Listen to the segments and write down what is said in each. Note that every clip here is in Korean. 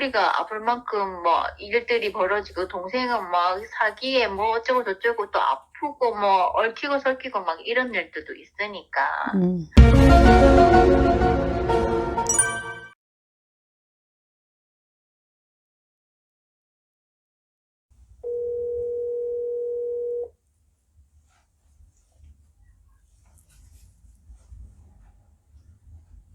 머리가 아플 만큼 뭐 일들이 벌어지고 동생은 막 사기에 뭐 어쩌고 저쩌고 또 아프고 뭐 얽히고 설키고 막 이런 일들도 있으니까.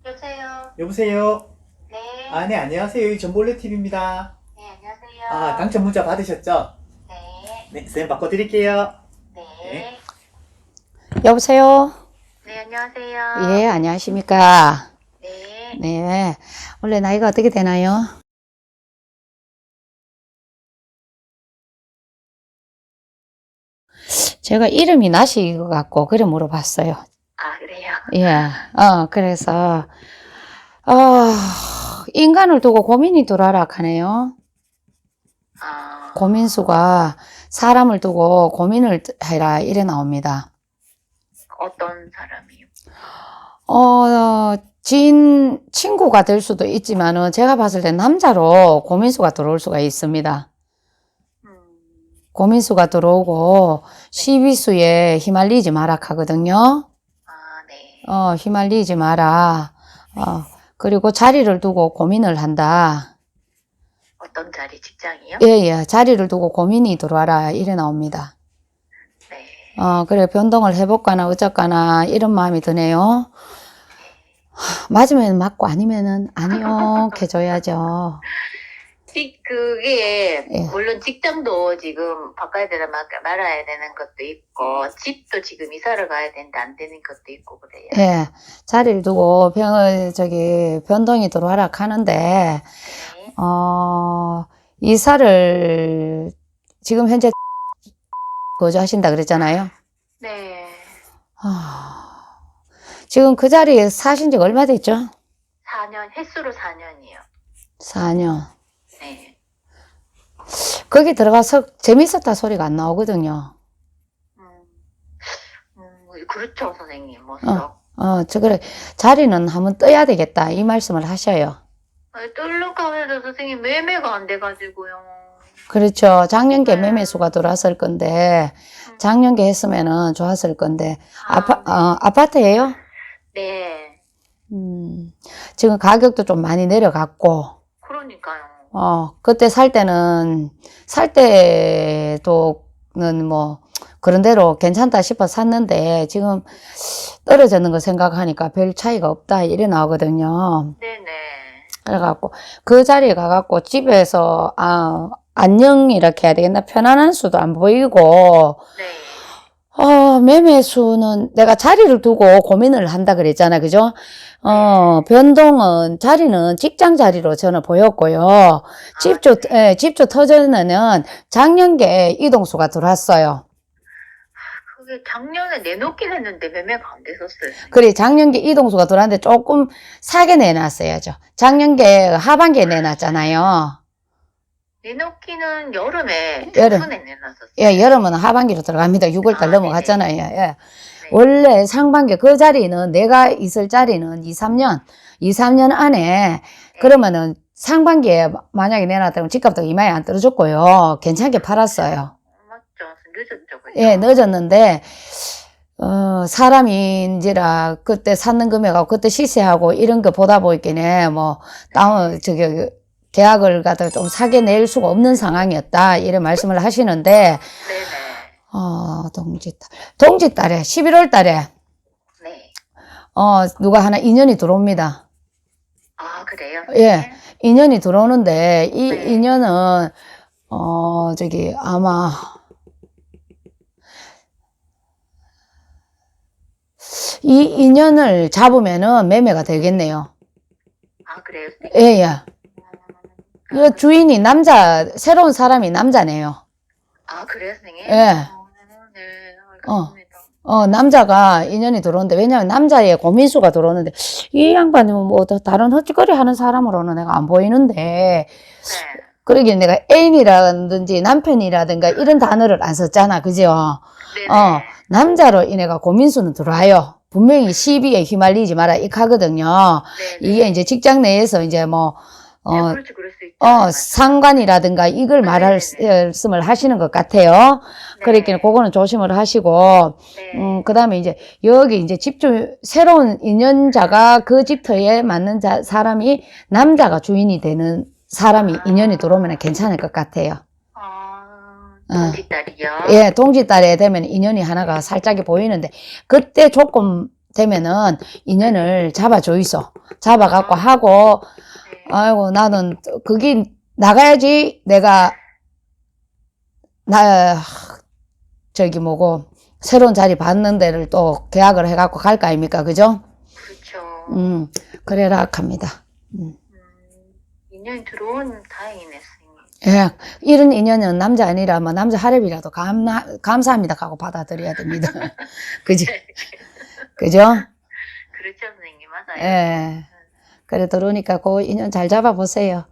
여보세요. 여보세요? 네. 네, 안녕하세요. 여기 전볼레TV입니다. 네, 안녕하세요. 당첨 문자 받으셨죠? 네. 네, 쌤 바꿔드릴게요. 네. 여보세요? 네, 안녕하세요. 예, 안녕하십니까? 네. 네. 원래 나이가 어떻게 되나요? 제가 이름이 나시인 것 같고, 그래 물어봤어요. 아, 그래요? 예. 그래서, 인간을 두고 고민이 들어라하네요. 고민수가 사람을 두고 고민을 해라, 이래 나옵니다. 어떤 사람이요? 친구가 될 수도 있지만은, 제가 봤을 때 남자로 고민수가 들어올 수가 있습니다. 고민수가 들어오고, 시비수에 휘말리지 마라 하거든요. 네. 휘말리지 마라. 그리고 자리를 두고 고민을 한다. 어떤 자리, 직장이요? 예, 자리를 두고 고민이 들어와라, 이래 나옵니다. 네. 그래, 변동을 해볼까나, 어쩌까나, 이런 마음이 드네요. 맞으면 맞고, 아니면은, 아니요, 해줘야죠. 그게, 예. 물론 직장도 지금 바꿔야 되나 말아야 되는 것도 있고, 집도 지금 이사를 가야 되는데 안 되는 것도 있고, 그래요. 예, 자리를 두고, 변동이 들어와라 하는데, 네. 이사를, 지금 현재, 거주하신다 그랬잖아요. 네. 지금 그 자리에 사신 지가 얼마 됐죠? 4년, 횟수로 4년이요. 4년. 네. 거기 들어가서 재밌었다 소리가 안 나오거든요. 그렇죠, 선생님. 뭐, 썩. 그래. 자리는 한번 떠야 되겠다. 이 말씀을 하셔요. 뜰룩하면서 선생님 매매가 안 돼가지고요. 그렇죠. 작년께 매매수가 들어왔을 건데, 작년께 했으면은 좋았을 건데, 아파트예요? 네. 지금 가격도 좀 많이 내려갔고, 그러니까요. 그때 살 때는 뭐, 그런 대로 괜찮다 싶어 샀는데, 지금 떨어지는 거 생각하니까 별 차이가 없다, 이래 나오거든요. 네네. 그래갖고, 그 자리에 가갖고 집에서, 안녕, 이렇게 해야 되겠나? 편안한 수도 안 보이고, 네. 매매수는 내가 자리를 두고 고민을 한다 그랬잖아, 그죠? 자리는 직장 자리로 저는 보였고요. 집주 터전에는 작년에 이동수가 들어왔어요. 그게 작년에 내놓긴 했는데 매매가 안 됐었어요. 그래, 작년에 이동수가 들어왔는데 조금 사게 내놨어야죠. 작년에 하반기에 내놨잖아요. 내놓기는 여름에 여름. 중순에 내놨었어요. 예, 여름은 하반기로 들어갑니다. 6월달 넘어갔잖아요. 네네. 예. 원래 상반기 그 자리는 내가 있을 자리는 2, 3년 안에 그러면은 상반기에 만약에 내놨다면 집값도 이마에 안 떨어졌고요. 괜찮게 팔았어요. 맞죠. 늦었죠. 그죠? 예, 늦었는데 사람인지라 그때 샀는 금액하고 그때 시세하고 이런 거 보다 보이겠네. 뭐 계약을 갖다가 좀 사게 낼 수가 없는 상황이었다. 이런 말씀을 하시는데, 네네. 동짓달에, 11월 달에, 네. 누가 하나 인연이 들어옵니다. 아, 그래요? 예, 인연이 들어오는데, 이 네. 인연은, 아마, 이 인연을 잡으면은 매매가 되겠네요. 아, 그래요? 예, 예. 이 주인이 새로운 사람이 남자네요. 아, 그래요, 선생님? 예. 네, 알겠습니다. 남자가 인연이 들어오는데, 왜냐면 남자의 고민수가 들어오는데, 이 양반은 뭐, 다른 헛짓거리 하는 사람으로는 내가 안 보이는데, 네. 그러긴 내가 애인이라든지 남편이라든가 이런 단어를 안 썼잖아. 그죠? 네네. 남자로 인해가 고민수는 들어와요. 분명히 시비에 휘말리지 마라. 이 하거든요. 네네. 이게 이제 직장 내에서 이제 뭐, 그렇지, 그럴 수 있죠. 상관이라든가 이걸 말할 네네네. 말씀을 하시는 것 같아요. 네. 그러니까 그거는 조심을 하시고, 네. 그 다음에 이제 여기 이제 집주, 새로운 인연자가 그 집터에 맞는 사람이 남자가 주인이 되는 사람이 인연이 들어오면 괜찮을 것 같아요. 동짓딸이요? 예, 동짓달에 되면 인연이 하나가 살짝이 보이는데, 그때 조금 되면은 인연을 잡아줘 있어. 잡아갖고 하고, 네. 아이고, 나는, 그게, 나가야지, 내가, 저기 뭐고, 새로운 자리 받는 데를 또 계약을 해갖고 갈 거 아닙니까? 그죠? 그렇죠. 그래라 합니다. 인연이 들어오면 다행이네, 선생님. 예, 이런 인연은 남자 아니라 뭐 남자 하랩이라도 감사합니다 하고 받아들여야 됩니다. 그지? 그죠? 그렇죠, 선생님. 맞아요. 예. 그래, 들어오니까 그 인연 잘 잡아보세요.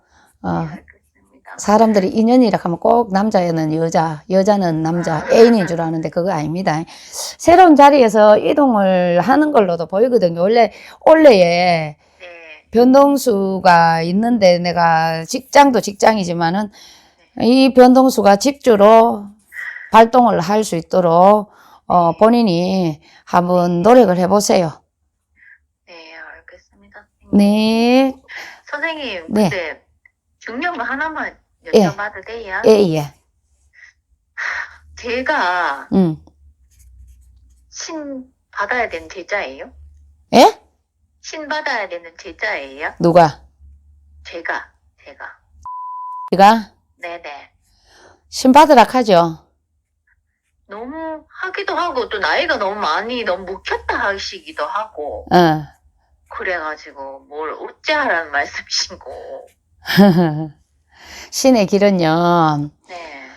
네, 알겠습니다. 사람들이 인연이라 하면 꼭 남자는 여자, 여자는 남자, 애인인 줄 아는데 그거 아닙니다. 새로운 자리에서 이동을 하는 걸로도 보이거든요. 원래, 올해에 네. 변동수가 있는데 내가 직장도 직장이지만은 이 변동수가 직주로 발동을 할 수 있도록 본인이 한번 노력을 해보세요. 네, 알겠습니다. 네, 선생님, 네. 근데 중요한 거 하나만 예. 여쭤봐도 돼요? 예. 제가 신 받아야 되는 제자예요? 예? 신 받아야 되는 제자예요? 누가? 제가. 네가 네네. 신 받으라 하죠. 너무 하기도 하고 또 나이가 너무 많이 너무 묵혔다 하시기도 하고 그래가지고 뭘 어찌하라는 말씀이신고. 신의 길은요, 네.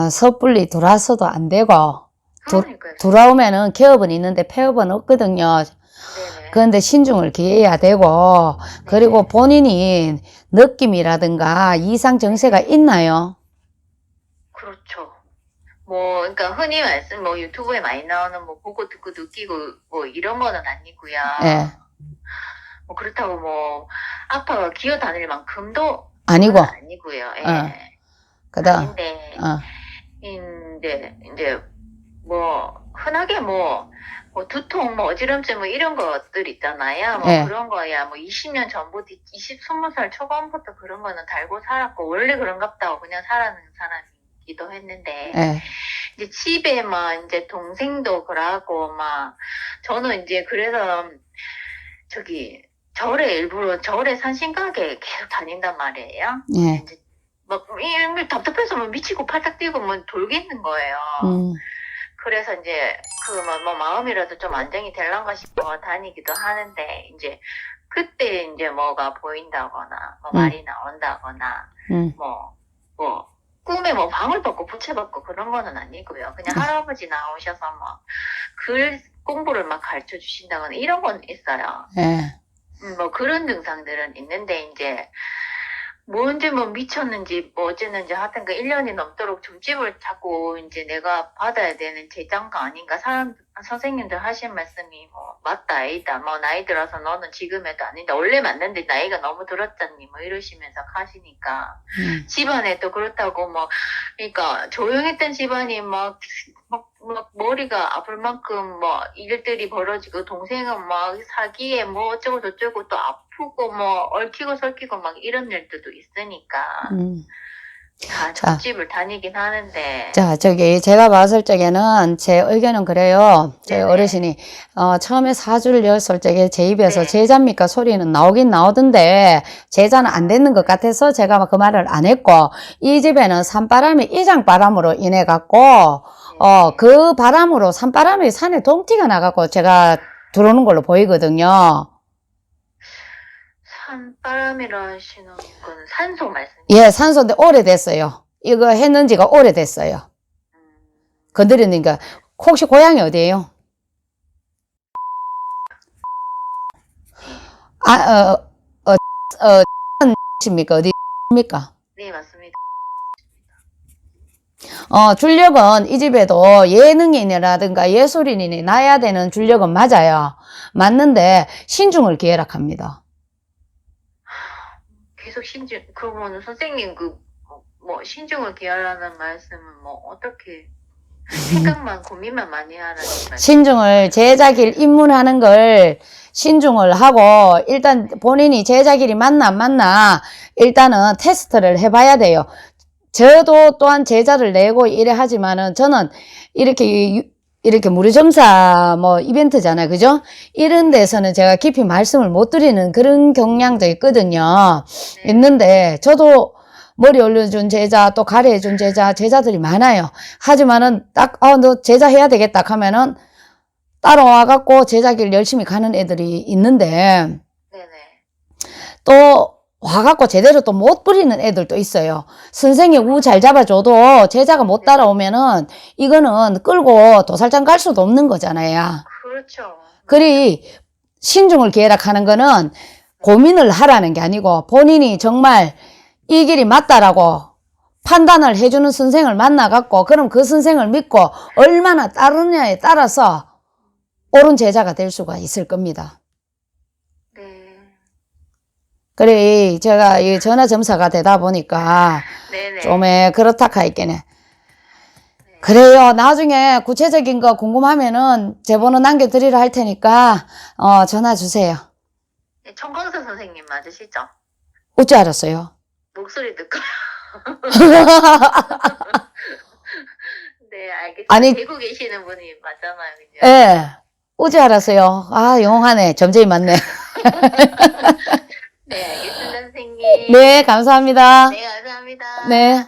섣불리 돌아서도 안 되고, 그러니까요. 돌아오면은 개업은 있는데 폐업은 없거든요. 네네. 그런데 신중을 기해야 되고, 그리고 본인이 느낌이라든가 이상 증세가 있나요? 그렇죠. 뭐, 그러니까 흔히 말씀, 뭐 유튜브에 많이 나오는 뭐 보고 듣고 느끼고 뭐 이런 거는 아니고요. 예. 뭐 그렇다고 뭐 아파가 기어 다닐 만큼도 아니고, 아니고요. 예. 그다음, 아닌데 이제 뭐 흔하게 뭐 두통, 뭐 어지럼증 뭐 이런 것들 있잖아요. 뭐 예. 그런 거야. 뭐 20년 전부터 20살 초반부터 그런 거는 달고 살았고 원래 그런갑다고 그냥 살아는 사람이기도 했는데 예. 이제 집에 막 이제 동생도 그러고 막 저는 이제 그래서 저기 일부러 절에 산신가게 계속 다닌단 말이에요. 예. 이제 막 답답해서 막 미치고 팔딱 뛰고 뭐 돌겠는 거예요. 그래서 이제 뭐 마음이라도 좀 안정이 될란가 싶어 다니기도 하는데 이제 그때 이제 뭐가 보인다거나 뭐 말이 나온다거나 뭐 꿈에 뭐 방울받고 부채받고 그런 거는 아니고요. 그냥 할아버지 나오셔서 뭐 글 공부를 막 가르쳐 주신다거나 이런 건 있어요. 예. 뭐 그런 증상들은 있는데 이제 뭔지 뭐 미쳤는지 뭐 어쨌는지 하여튼 그 1년이 넘도록 점집을 자꾸 이제 내가 받아야 되는 제장가 아닌가. 선생님들 하신 말씀이 뭐 맞다 아니다 뭐 나이 들어서 너는 지금 해도 아니다 원래 맞는데 나이가 너무 들었잖니 뭐 이러시면서 가시니까 집안에 또 그렇다고 뭐 그러니까 조용했던 집안이 막 머리가 아플 만큼 뭐 일들이 벌어지고 동생은 막 사기에 뭐 어쩌고 저쩌고 또 아프고 뭐 얽히고 설키고 막 이런 일들도 있으니까 다 점집을 다니긴 하는데. 자, 제가 봤을 적에는 제 의견은 그래요. 저희 네네. 어르신이 처음에 사주를 열었을 적에 제 입에서 네. 제자입니까 소리는 나오긴 나오던데 제자는 안 되는 것 같아서 제가 그 말을 안 했고, 이 집에는 산바람이 이장바람으로 인해 갖고 그 바람으로 산바람이 산에 동티가 나갖고 제가 들어오는 걸로 보이거든요. 산바람이라 하시는 건 산소 말씀. 예, 산소인데 오래됐어요. 이거 했는 지가 오래됐어요. 건드리니까. 혹시 고향이 어디예요? 십니까? 어디입니까? 네, 맞습니다. 줄력은 이 집에도 예능인이라든가 예술인이 나야 되는 줄력은 맞아요. 맞는데 신중을 기해라 합니다. 계속 그러면 선생님 뭐 신중을 기하라는 말씀은 뭐 어떻게 생각만 고민만 많이 하라는 말씀. 신중을 제자길 입문하는 걸 신중을 하고 일단 본인이 제자길이 맞나 안 맞나 일단은 테스트를 해봐야 돼요. 저도 또한 제자를 내고 이래 하지만은 저는 이렇게 무료점사 뭐 이벤트잖아요. 그죠? 이런 데서는 제가 깊이 말씀을 못 드리는 그런 경향도 있거든요. 네. 있는데 저도 머리 올려준 제자 또 가래해준 제자들이 많아요. 하지만은 딱 너 제자 해야 되겠다 하면은 따라와갖고 제자길 열심히 가는 애들이 있는데 네네. 또 와갖고 제대로 또 못 부리는 애들도 있어요. 선생이 우 잘 잡아줘도 제자가 못 따라오면은 이거는 끌고 도살장 갈 수도 없는 거잖아요. 그렇죠. 그리 신중을 기해라 하는 거는 고민을 하라는 게 아니고 본인이 정말 이 길이 맞다라고 판단을 해주는 선생을 만나갖고 그럼 그 선생을 믿고 얼마나 따르느냐에 따라서 옳은 제자가 될 수가 있을 겁니다. 네. 그래 제가 이 전화점사가 되다 보니까 네네. 좀 그렇다 하겠네. 그래요. 나중에 구체적인 거 궁금하면은 제 번호 남겨드리라 할 테니까 전화 주세요. 네, 청광서 선생님 맞으시죠? 어찌 알았어요? 목소리 듣고. 네, 알겠습니다. 아니- 대구 계시는 분이 맞잖아요, 그죠? 예. 어찌 알았어요? 아, 영하네. 점쟁이 맞네. 네, 알겠습니다, 선생님. 네, 감사합니다. 네, 감사합니다. 네.